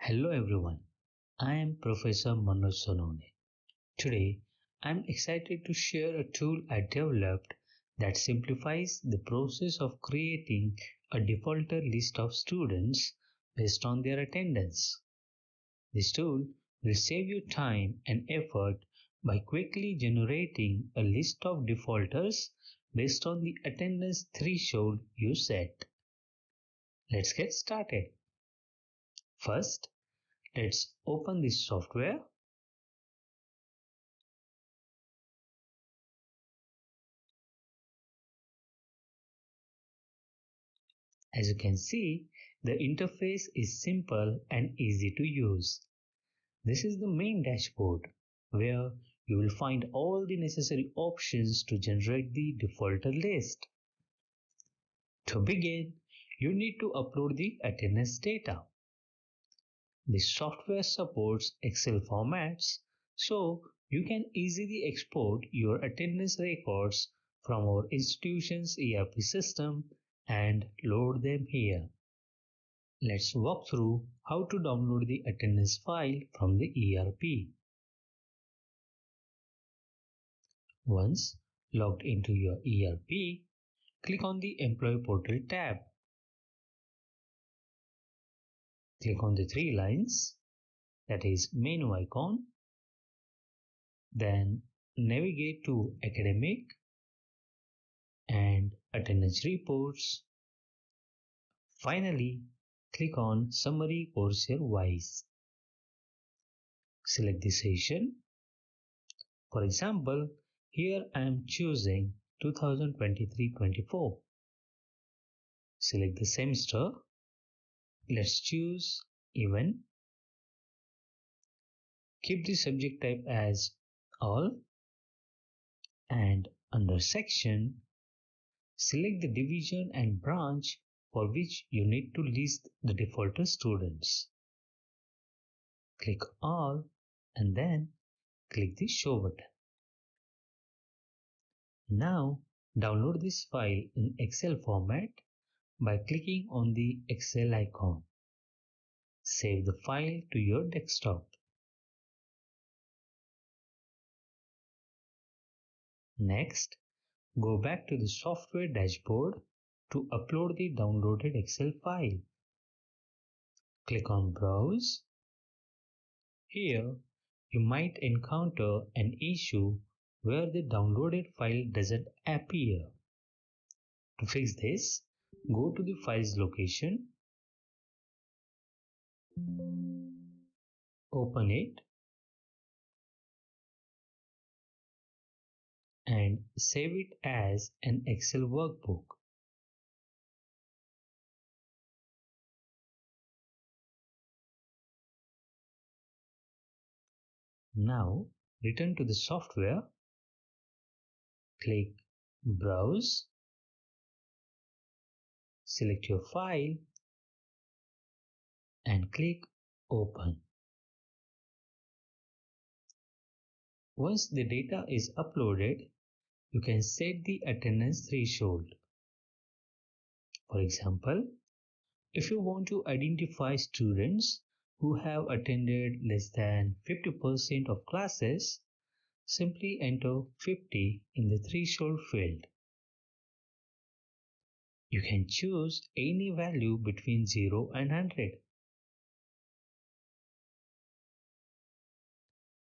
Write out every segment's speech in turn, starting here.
Hello everyone, I am Professor Manoj Sonone. Today, I am excited to share a tool I developed that simplifies the process of creating a defaulter list of students based on their attendance. This tool will save you time and effort by quickly generating a list of defaulters based on the attendance threshold you set. Let's get started. First, let's open this software. As you can see, the interface is simple and easy to use. This is the main dashboard where you will find all the necessary options to generate the defaulter list. To begin, you need to upload the attendance data. The software supports Excel formats, so you can easily export your attendance records from our institution's ERP system and load them here. Let's walk through how to download the attendance file from the ERP. Once logged into your ERP, click on the Employee Portal tab. Click on the three lines, that is menu icon. Then navigate to Academic and Attendance Reports. Finally, click on Summary Course Year Wise. Select the session. For example, here I am choosing 2023-24. Select the semester. Let's choose Even. Keep the subject type as All. And under Section, select the division and branch for which you need to list the defaulter students. Click All and then click the Show button. Now download this file in Excel format by clicking on the Excel icon. Save the file to your desktop. Next, go back to the software dashboard to upload the downloaded Excel file. Click on Browse. Here, you might encounter an issue where the downloaded file doesn't appear. To fix this, go to the file's location, open it, and save it as an Excel workbook. Now, return to the software, click Browse, select your file, and click Open. Once the data is uploaded, you can set the attendance threshold. For example, if you want to identify students who have attended less than 50% of classes, simply enter 50 in the threshold field. You can choose any value between 0 and 100.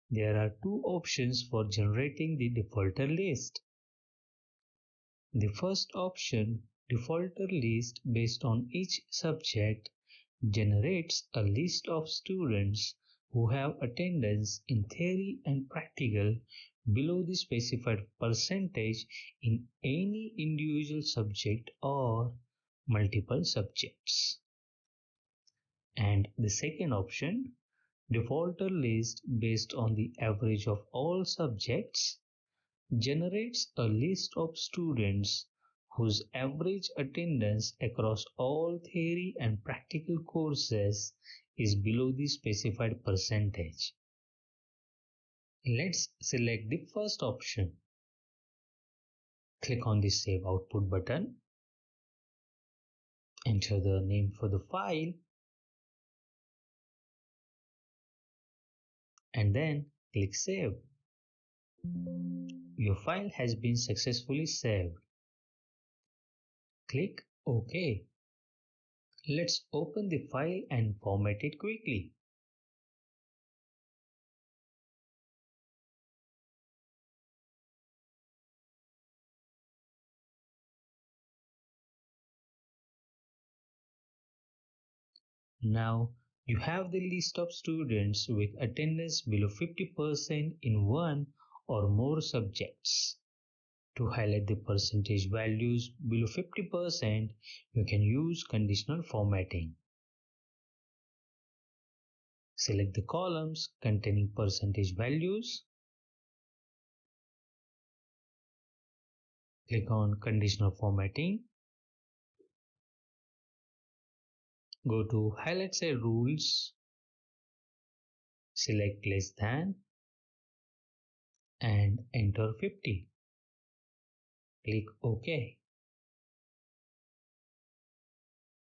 There are two options for generating the defaulter list. The first option, defaulter list based on each subject, generates a list of students who have attendance in theory and practical below the specified percentage in any individual subject or multiple subjects. And the second option, defaulter list based on the average of all subjects, generates a list of students whose average attendance across all theory and practical courses is below the specified percentage. Let's select the first option. Click on the Save Output button. Enter the name for the file and then click Save. Your file has been successfully saved. Click OK. Let's open the file and format it quickly. Now you have the list of students with attendance below 50% in one or more subjects. To highlight the percentage values below 50%, you can use conditional formatting. Select the columns containing percentage values. Click on conditional formatting. Go to highlight cell rules. Select less than and enter 50. Click OK.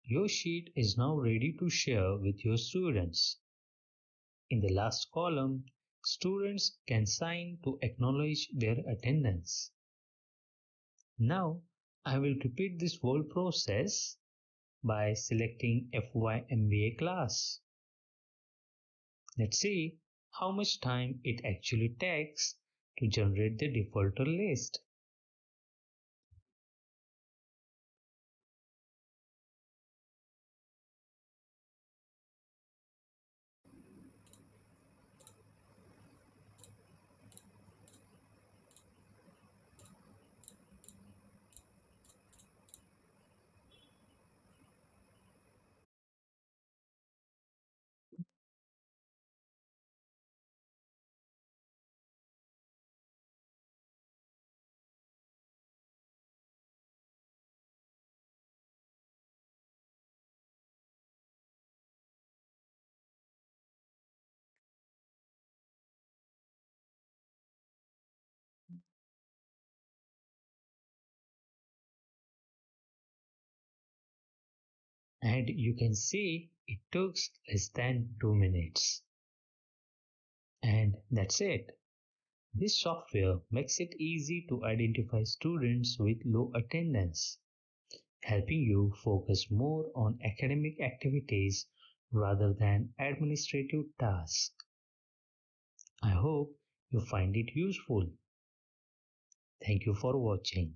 Your sheet is now ready to share with your students. In the last column, students can sign to acknowledge their attendance. Now, I will repeat this whole process by selecting FY MBA class. Let's see how much time it actually takes to generate the defaulter list. And you can see it took less than 2 minutes. And that's it. This software makes it easy to identify students with low attendance, helping you focus more on academic activities rather than administrative tasks. I hope you find it useful. Thank you for watching.